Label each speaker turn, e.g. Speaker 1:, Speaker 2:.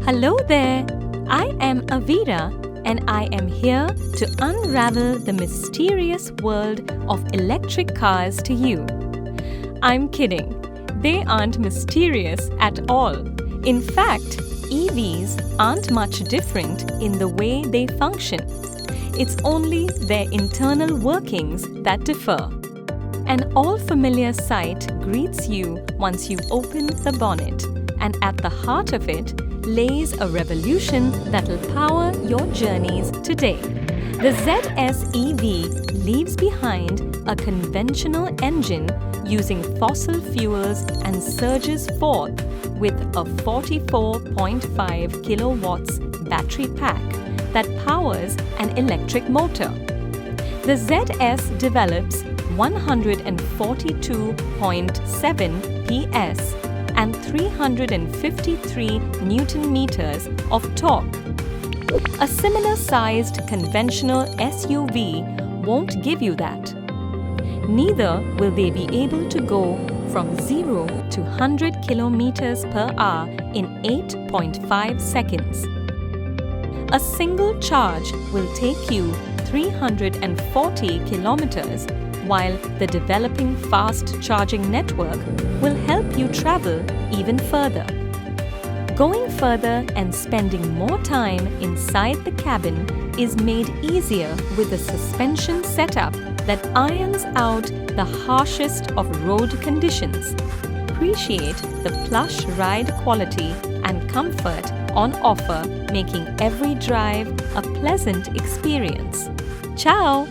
Speaker 1: Hello there! I am Avira and I am here to unravel the mysterious world of electric cars to you. I'm kidding. They aren't mysterious at all. In fact, EVs aren't much different in the way they function. It's only their internal workings that differ. An all-familiar sight greets you once you open the bonnet, and at the heart of it lays a revolution that'll power your journeys today. The ZS EV leaves behind a conventional engine using fossil fuels and surges forth with a 44.5 kilowatts battery pack that powers an electric motor. The ZS develops 142.7 PS and 353 Newton meters of torque. A similar-sized conventional SUV won't give you that. Neither will they be able to go from 0 to 100 kilometers per hour in 8.5 seconds. A single charge will take you 340 kilometers, while the developing fast charging network will help you travel even further. Going further and spending more time inside the cabin is made easier with a suspension setup that irons out the harshest of road conditions. Appreciate the plush ride quality and comfort on offer, making every drive a pleasant experience. Ciao!